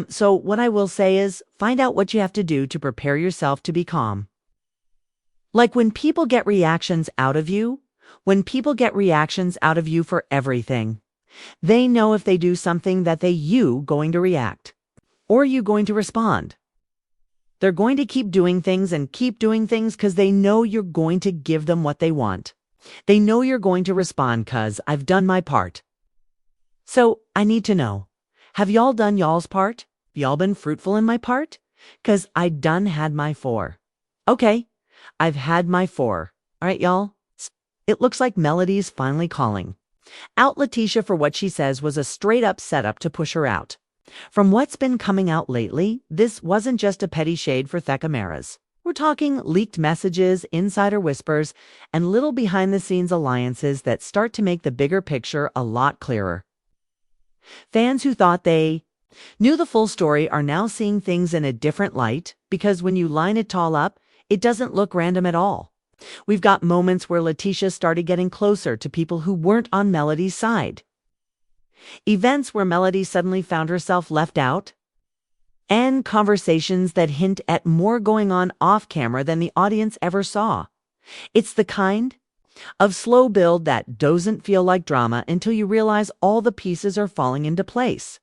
So what I will say is find out what you have to do to prepare yourself to be calm. Like when people get reactions out of you, when people get reactions out of you for everything, they know if they do something that you going to react. Or you going to respond. They're going to keep doing things and keep doing things because they know you're going to give them what they want. They know you're going to respond because I've done my part. So I need to know, have y'all done y'all's part? Y'all been fruitful in my part? Because I done had my 4. Okay, I've had my 4. All right, y'all. It looks like Melody's finally calling. Out LaTisha for what she says was a straight-up setup to push her out. From what's been coming out lately, this wasn't just a petty shade for Thekamaras. We're talking leaked messages, insider whispers, and little behind-the-scenes alliances that start to make the bigger picture a lot clearer. Fans who thought they knew the full story are now seeing things in a different light because when you line it all up, it doesn't look random at all. We've got moments where LaTisha started getting closer to people who weren't on Melody's side. Events where Melody suddenly found herself left out, and conversations that hint at more going on off-camera than the audience ever saw. It's the kind of slow build that doesn't feel like drama until you realize all the pieces are falling into place.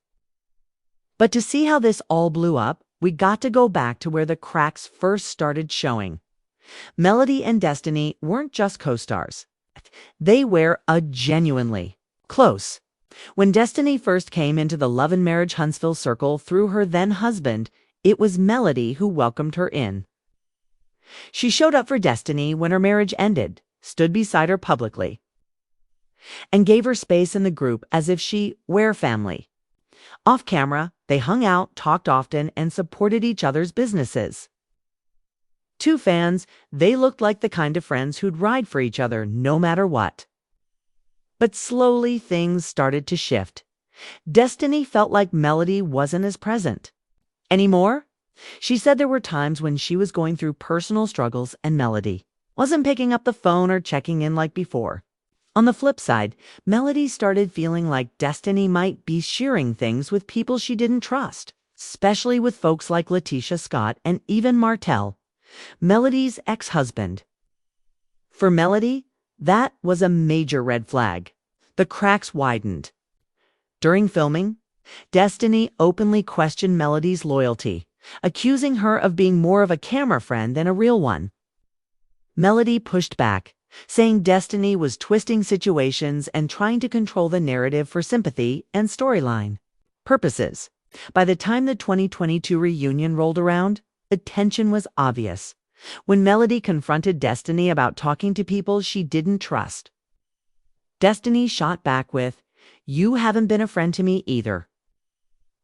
But to see how this all blew up, we got to go back to where the cracks first started showing. Melody and Destiny weren't just co-stars. They were genuinely close. When Destiny first came into the Love and Marriage Huntsville circle through her then-husband, it was Melody who welcomed her in. She showed up for Destiny when her marriage ended, stood beside her publicly, and gave her space in the group as if she were family. Off camera, they hung out, talked often, and supported each other's businesses. To fans, they looked like the kind of friends who'd ride for each other no matter what. But slowly things started to shift. Destiny felt like Melody wasn't as present anymore. She said there were times when she was going through personal struggles and Melody wasn't picking up the phone or checking in like before. On the flip side, Melody started feeling like Destiny might be sharing things with people she didn't trust, especially with folks like LaTisha Scott and even Martell, Melody's ex-husband. For Melody, that was a major red flag. The cracks widened. During filming, Destiny openly questioned Melody's loyalty, accusing her of being more of a camera friend than a real one. Melody pushed back, saying Destiny was twisting situations and trying to control the narrative for sympathy and storyline purposes. By the time the 2022 reunion rolled around, the tension was obvious. When Melody confronted Destiny about talking to people she didn't trust, Destiny shot back with, "You haven't been a friend to me either."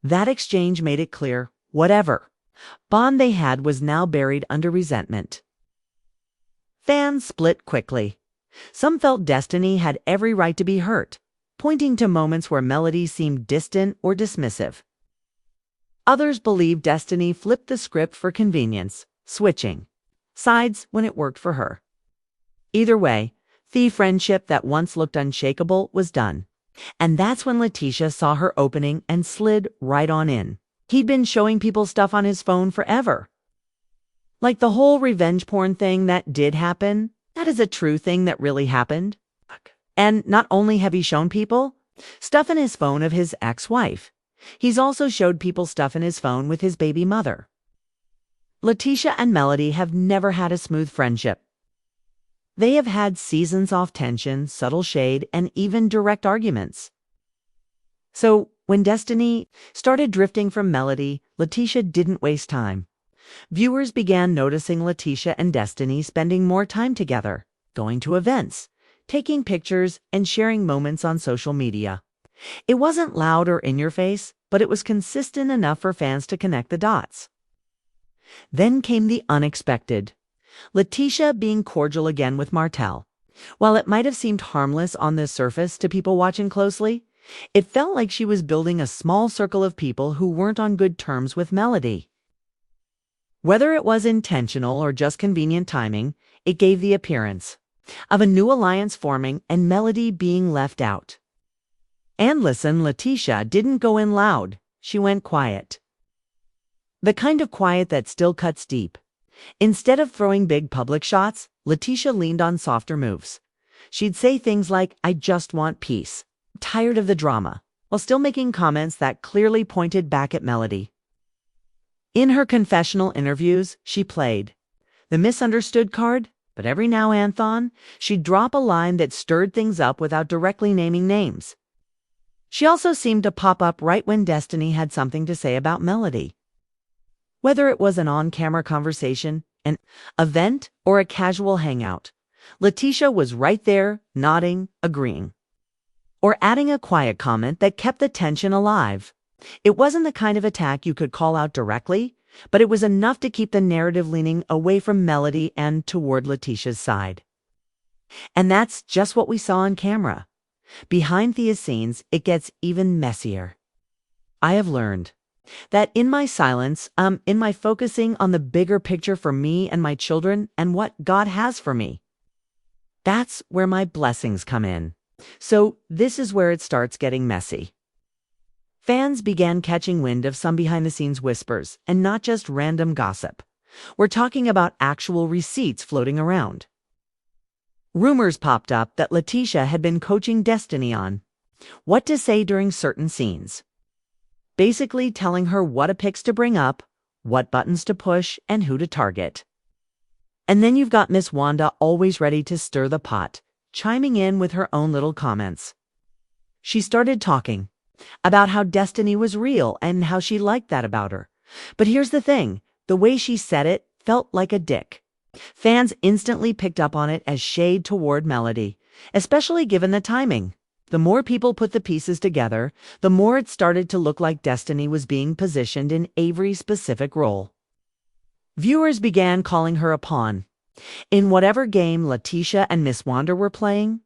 That exchange made it clear, whatever bond they had was now buried under resentment. Fans split quickly. Some felt Destiny had every right to be hurt, pointing to moments where Melody seemed distant or dismissive. Others believed Destiny flipped the script for convenience, switching sides when it worked for her. Either way, the friendship that once looked unshakable was done. And that's when LaTisha saw her opening and slid right on in. He'd been showing people stuff on his phone forever. Like the whole revenge porn thing that did happen, that is a true thing that really happened. And not only have he shown people stuff in his phone of his ex-wife, he's also showed people stuff in his phone with his baby mother. LaTisha and Melody have never had a smooth friendship. They have had seasons off tension, subtle shade, and even direct arguments. So when Destiny started drifting from Melody, LaTisha didn't waste time. Viewers began noticing LaTisha and Destiny spending more time together, going to events, taking pictures, and sharing moments on social media. It wasn't loud or in your face, but it was consistent enough for fans to connect the dots. Then came the unexpected. LaTisha being cordial again with Martell. While it might have seemed harmless on the surface to people watching closely, it felt like she was building a small circle of people who weren't on good terms with Melody. Whether it was intentional or just convenient timing, it gave the appearance of a new alliance forming and Melody being left out. And listen, LaTisha didn't go in loud. She went quiet. The kind of quiet that still cuts deep. Instead of throwing big public shots, LaTisha leaned on softer moves. She'd say things like, "I just want peace. Tired of the drama," while still making comments that clearly pointed back at Melody. In her confessional interviews, she played the misunderstood card, but every now and then, she'd drop a line that stirred things up without directly naming names. She also seemed to pop up right when Destiny had something to say about Melody. Whether it was an on-camera conversation, an event, or a casual hangout, LaTisha was right there, nodding, agreeing, or adding a quiet comment that kept the tension alive. It wasn't the kind of attack you could call out directly, but it was enough to keep the narrative leaning away from Melody and toward LaTisha's side. And that's just what we saw on camera. Behind these scenes, it gets even messier. I have learned that in my silence, in my focusing on the bigger picture for me and my children and what God has for me, that's where my blessings come in. So this is where it starts getting messy. Fans began catching wind of some behind-the-scenes whispers, and not just random gossip. We're talking about actual receipts floating around. Rumors popped up that LaTisha had been coaching Destiny on what to say during certain scenes, basically telling her what pics to bring up, what buttons to push, and who to target. And then you've got Miss Wanda always ready to stir the pot, chiming in with her own little comments. She started talking about how Destiny was real and how she liked that about her. But here's the thing, the way she said it felt like a dick. Fans instantly picked up on it as shade toward Melody, especially given the timing. The more people put the pieces together, the more it started to look like Destiny was being positioned in Avery's specific role. Viewers began calling her a pawn in whatever game LaTisha and Miss Wanda were playing.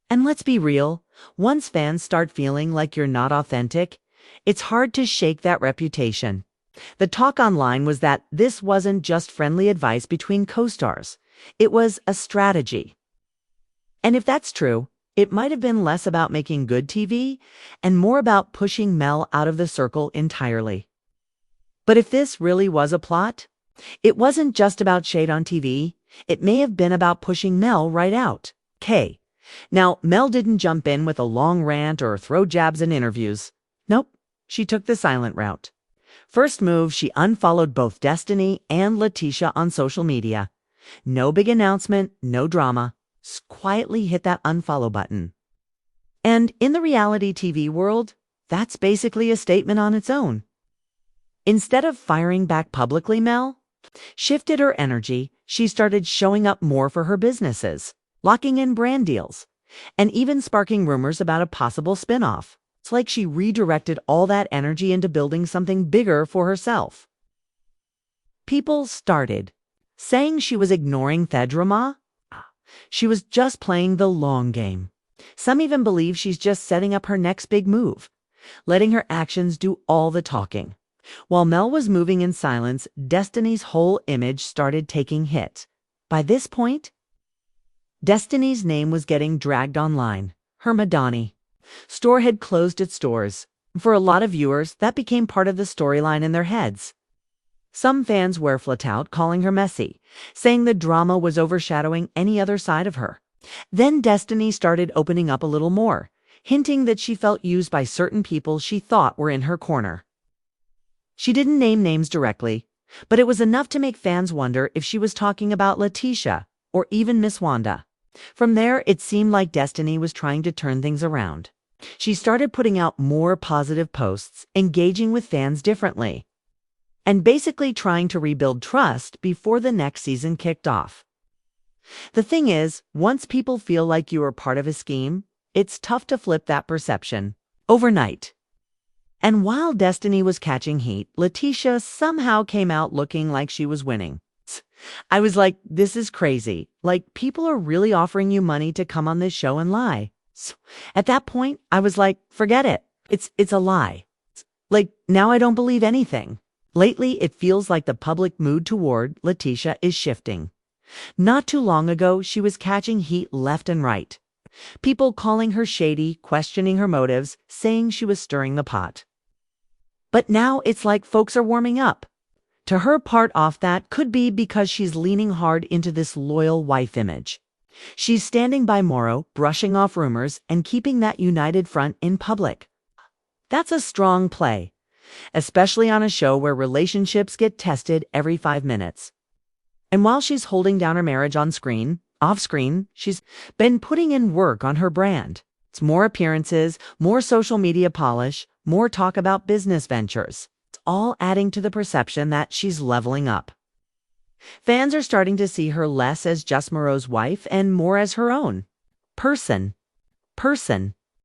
And let's be real, once fans start feeling like you're not authentic, it's hard to shake that reputation. The talk online was that this wasn't just friendly advice between co-stars. It was a strategy. And if that's true, it might have been less about making good TV and more about pushing Mel out of the circle entirely. But if this really was a plot, it wasn't just about shade on TV. It may have been about pushing Mel right out. Now, Mel didn't jump in with a long rant or throw jabs in interviews. Nope, she took the silent route. First move, she unfollowed both Destiny and LaTisha on social media. No big announcement, no drama. Quietly hit that unfollow button. And in the reality TV world, that's basically a statement on its own. Instead of firing back publicly, Mel shifted her energy. She started showing up more for her businesses, locking in brand deals, and even sparking rumors about a possible spinoff. It's like she redirected all that energy into building something bigger for herself. People started saying she was ignoring the drama. She was just playing the long game. Some even believe she's just setting up her next big move, letting her actions do all the talking. While Mel was moving in silence, Destiny's whole image started taking hit. By this point, Destiny's name was getting dragged online. Her Madani store had closed its doors. For a lot of viewers, that became part of the storyline in their heads. Some fans were flat out calling her messy, saying the drama was overshadowing any other side of her. Then Destiny started opening up a little more, hinting that she felt used by certain people she thought were in her corner. She didn't name names directly, but it was enough to make fans wonder if she was talking about LaTisha or even Miss Wanda. From there, it seemed like Destiny was trying to turn things around. She started putting out more positive posts, engaging with fans differently, and basically trying to rebuild trust before the next season kicked off. The thing is, once people feel like you are part of a scheme, it's tough to flip that perception overnight. And while Destiny was catching heat, LaTisha somehow came out looking like she was winning. I was like, this is crazy. Like, people are really offering you money to come on this show and lie. So at that point, I was like, forget it. It's a lie. Like, now I don't believe anything. Lately, it feels like the public mood toward LaTisha is shifting. Not too long ago, she was catching heat left and right. People calling her shady, questioning her motives, saying she was stirring the pot. But now it's like folks are warming up. To her, part off that could be because she's leaning hard into this loyal wife image. She's standing by Morrow, brushing off rumors, and keeping that united front in public. That's a strong play, especially on a show where relationships get tested every 5 minutes. And while she's holding down her marriage on screen, off screen, she's been putting in work on her brand. It's more appearances, more social media polish, more talk about business ventures. It's all adding to the perception that she's leveling up. Fans are starting to see her less as just Moreau's wife and more as her own person.